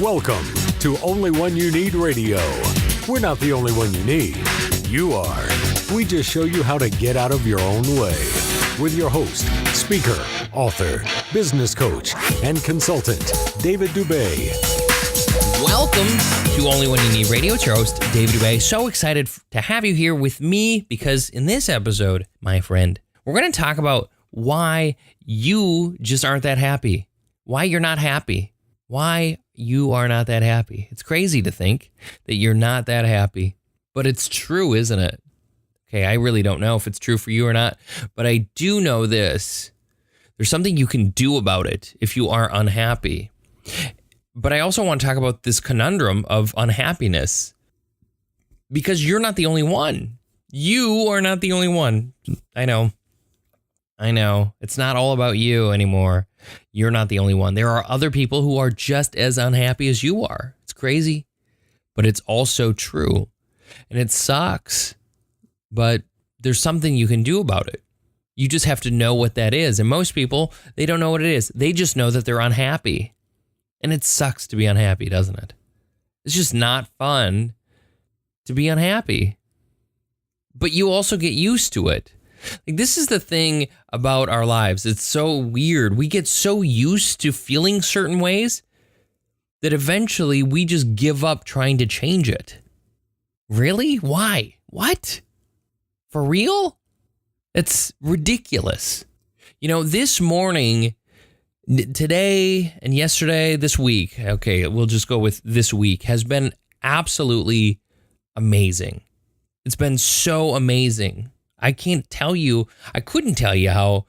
Welcome to Only One You Need Radio. We're not the only one you need. You are. We just show you how to get out of your own way. With your host, speaker, author, business coach, and consultant, David Dubé. Welcome to Only One You Need Radio. It's your host, David Dubé. So excited to have you here with me because in this episode, my friend, we're going to talk about why you just aren't that happy. Why you're not happy. Why you are not that happy. It's crazy to think that you're not that happy, but it's true, isn't it? Okay, I really don't know if it's true for you or not, but I do know this. There's something you can do about it if you are unhappy. But I also want to talk about this conundrum of unhappiness because you're not the only one. You are not the only one. I know. It's not all about you anymore. You're not the only one. There are other people who are just as unhappy as you are. It's crazy, but it's also true. And it sucks, but there's something you can do about it. You just have to know what that is. And most people, they don't know what it is. They just know that they're unhappy. And it sucks to be unhappy, doesn't it? It's just not fun to be unhappy. But you also get used to it. Like, this is the thing about our lives. It's so weird. We get so used to feeling certain ways that eventually we just give up trying to change it. Really? Why? What? For real? It's ridiculous. You know, this morning, today and yesterday, this week, okay, we'll just go with this week, has been absolutely amazing. It's been so amazing. I couldn't tell you how,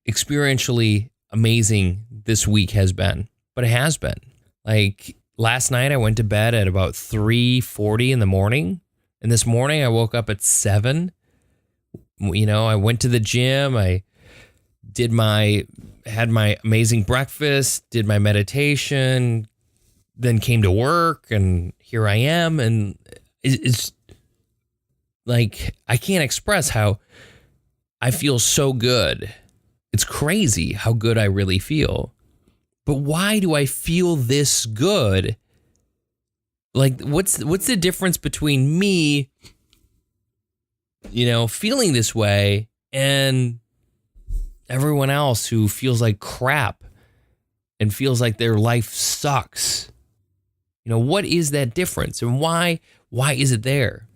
experientially amazing this week has been, but it has been. Like, last night I went to bed at about 3:40 in the morning, and this morning I woke up at 7. You know, I went to the gym, I had my amazing breakfast, did my meditation, then came to work, and here I am, and it's like, I can't express how I feel so good. It's crazy how good I really feel. But why do I feel this good? Like, what's the difference between me, feeling this way and everyone else who feels like crap and feels like their life sucks? What is that difference, and why is it there?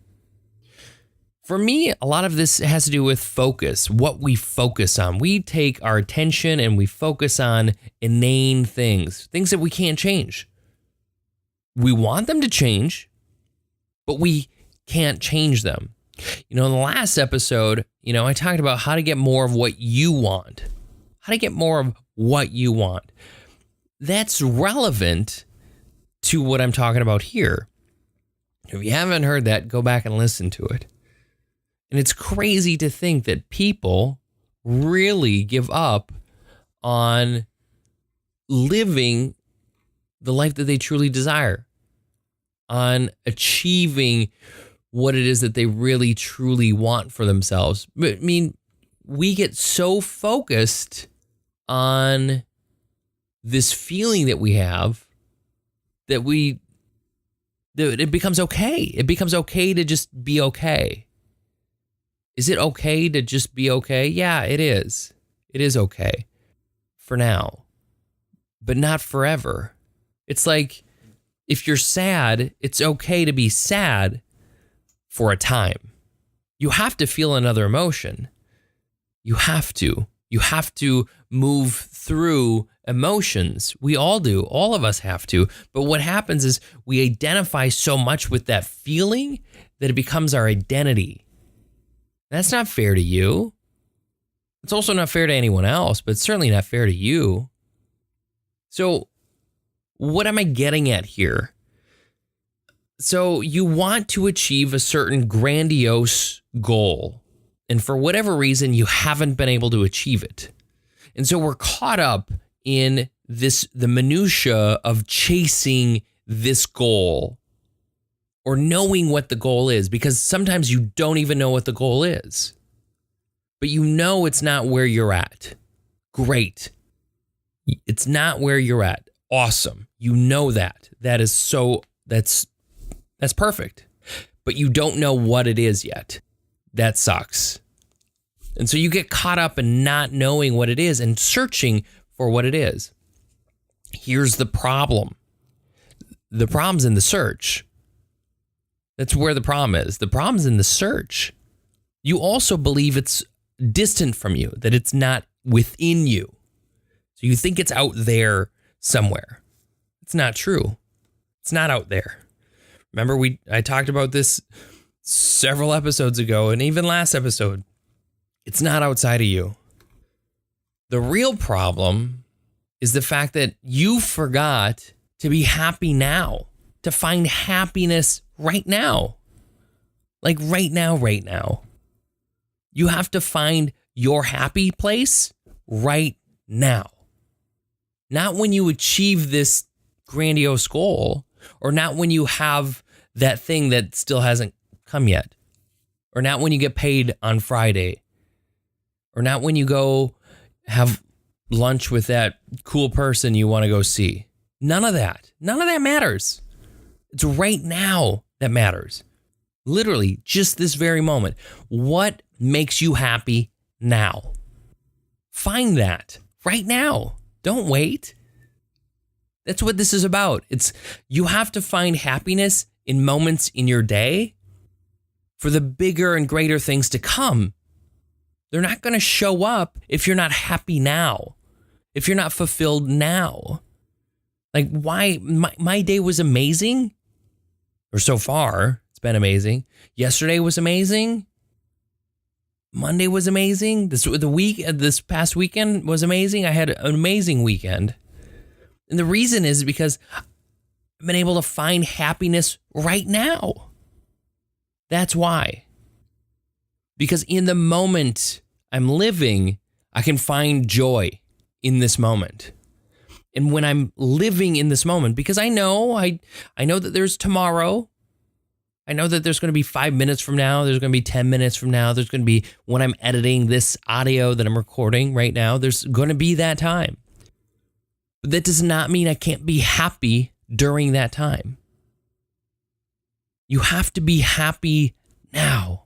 For me, a lot of this has to do with focus, what we focus on. We take our attention and we focus on inane things that we can't change. We want them to change, but we can't change them. In the last episode, I talked about how to get more of what you want. How to get more of what you want. That's relevant to what I'm talking about here. If you haven't heard that, go back and listen to it. And it's crazy to think that people really give up on living the life that they truly desire, on achieving what it is that they really, truly want for themselves. I mean, we get so focused on this feeling that we have that it becomes okay. It becomes okay to just be okay. Is it okay to just be okay? Yeah, it is. It is okay for now, but not forever. It's like, if you're sad, it's okay to be sad for a time. You have to feel another emotion. You have to. You have to move through emotions. We all do. All of us have to. But what happens is we identify so much with that feeling that it becomes our identity. That's not fair to you. It's also not fair to anyone else, but it's certainly not fair to you. So what am I getting at here? So you want to achieve a certain grandiose goal, and for whatever reason, you haven't been able to achieve it. And so we're caught up in the minutia of chasing this goal or knowing what the goal is, because sometimes you don't even know what the goal is, but it's not where you're at. Great. It's not where you're at. Awesome. You know that. That's perfect. But you don't know what it is yet. That sucks. And so you get caught up in not knowing what it is and searching for what it is. Here's the problem. The problem's in the search. That's where the problem is. The problem's in the search. You also believe it's distant from you, that it's not within you. So you think it's out there somewhere. It's not true. It's not out there. Remember, I talked about this several episodes ago and even last episode. It's not outside of you. The real problem is the fact that you forgot to be happy now, to find happiness right now. Like right now. You have to find your happy place right now. Not when you achieve this grandiose goal, or not when you have that thing that still hasn't come yet, or not when you get paid on Friday, or not when you go have lunch with that cool person you want to go see. None of that matters. It's right now that matters. Literally, just this very moment. What makes you happy now? Find that right now. Don't wait. That's what this is about. You have to find happiness in moments in your day for the bigger and greater things to come. They're not going to show up if you're not happy now, if you're not fulfilled now. Like, why? My day was amazing, or so far, it's been amazing. Yesterday was amazing. Monday was amazing. This past weekend was amazing. I had an amazing weekend. And the reason is because I've been able to find happiness right now. That's why. Because in the moment I'm living, I can find joy in this moment. And when I'm living in this moment, because I know that there's tomorrow. I know that there's going to be 5 minutes from now. There's going to be 10 minutes from now. There's going to be when I'm editing this audio that I'm recording right now. There's going to be that time. But that does not mean I can't be happy during that time. You have to be happy now.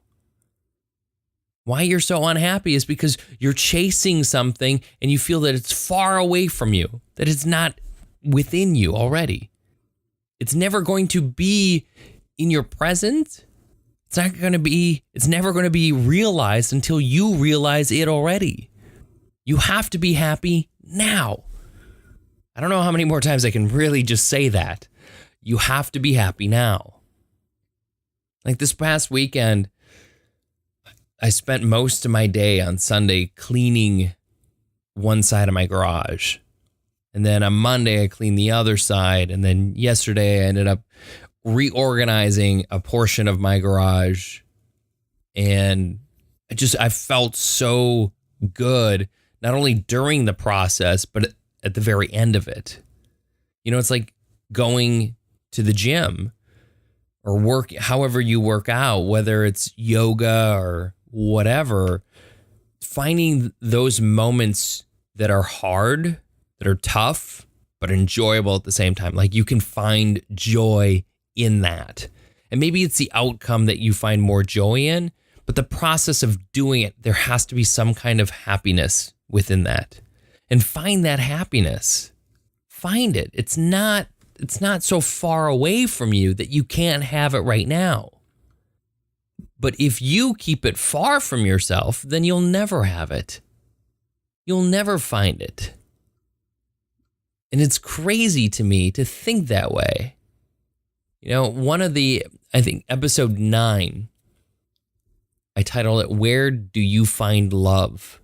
Why you're so unhappy is because you're chasing something and you feel that it's far away from you, that it's not within you already. It's never going to be in your present. It's never going to be realized until you realize it already. You have to be happy now. I don't know how many more times I can really just say that. You have to be happy now. Like this past weekend, I spent most of my day on Sunday cleaning one side of my garage. And then on Monday, I cleaned the other side. And then yesterday, I ended up reorganizing a portion of my garage. And I felt so good, not only during the process, but at the very end of it. You know, it's like going to the gym or however you work out, whether it's yoga or whatever, finding those moments that are hard, that are tough, but enjoyable at the same time. Like you can find joy in that. And maybe it's the outcome that you find more joy in, but the process of doing it, there has to be some kind of happiness within that. And find that happiness. Find it. It's not so far away from you that you can't have it right now. But if you keep it far from yourself, then you'll never have it. You'll never find it. And it's crazy to me to think that way. You know, I think episode 9, I titled it, "Where Do You Find Love?"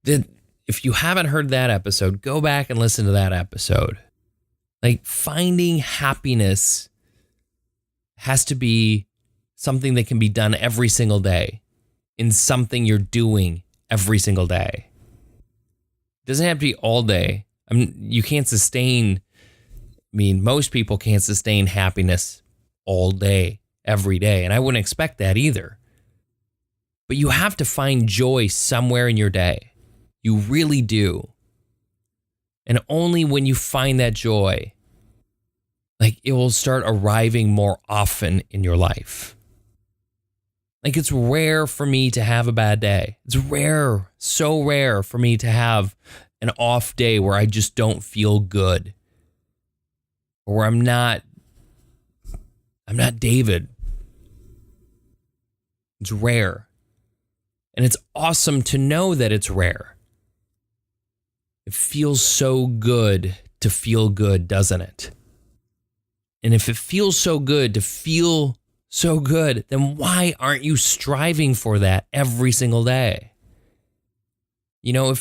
If you haven't heard that episode, go back and listen to that episode. Like finding happiness has to be something that can be done every single day in something you're doing every single day. It doesn't have to be all day. You can't sustain, most people can't sustain happiness all day, every day. And I wouldn't expect that either. But you have to find joy somewhere in your day. You really do. And only when you find that joy, like it will start arriving more often in your life. Like it's rare for me to have a bad day. It's rare, so rare for me to have an off day where I just don't feel good. Or where I'm not David. It's rare. And it's awesome to know that it's rare. It feels so good to feel good, doesn't it? And if it feels so good to feel so good, then why aren't you striving for that every single day? You know,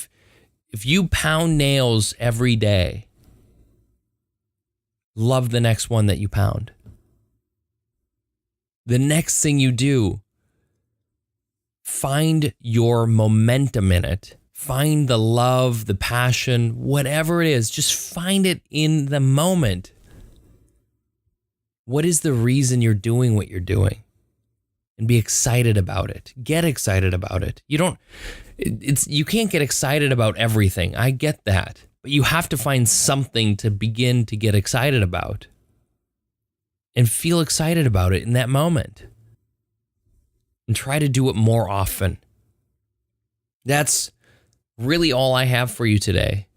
if you pound nails every day, love the next one that you pound. The next thing you do, find your momentum in it. Find the love, the passion, whatever it is, just find it in the moment. What is the reason you're doing what you're doing? And be excited about it. Get excited about it. You can't get excited about everything. I get that. But you have to find something to begin to get excited about. And feel excited about it in that moment. And try to do it more often. That's really all I have for you today.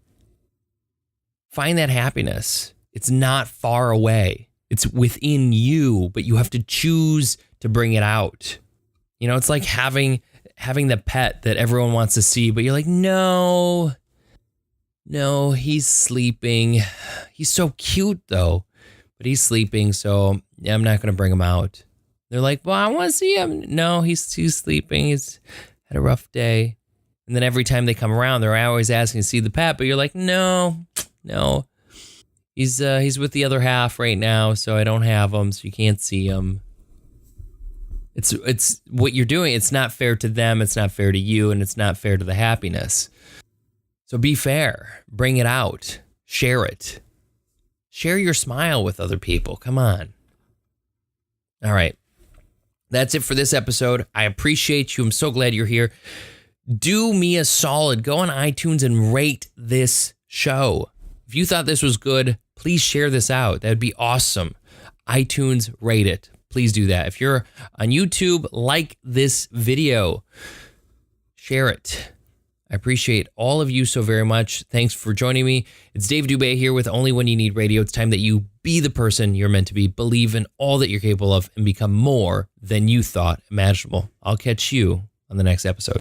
Find that happiness. It's not far away. It's within you, but you have to choose to bring it out. You know, it's like having the pet that everyone wants to see, but you're like, no, he's sleeping. He's so cute though, but he's sleeping, so I'm not going to bring him out. They're like, well, I want to see him. No, he's sleeping. He's had a rough day. And then every time they come around, they're always asking to see the pet, but you're like, no. He's with the other half right now, so I don't have him, so you can't see him. It's what you're doing. It's not fair to them. It's not fair to you, and it's not fair to the happiness. So be fair. Bring it out. Share it. Share your smile with other people. Come on. All right. That's it for this episode. I appreciate you. I'm so glad you're here. Do me a solid. Go on iTunes and rate this show. If you thought this was good, please share this out. That would be awesome. iTunes, rate it. Please do that. If you're on YouTube, like this video. Share it. I appreciate all of you so very much. Thanks for joining me. It's Dave Dubé here with Only When You Need Radio. It's time that you be the person you're meant to be, believe in all that you're capable of, and become more than you thought imaginable. I'll catch you on the next episode.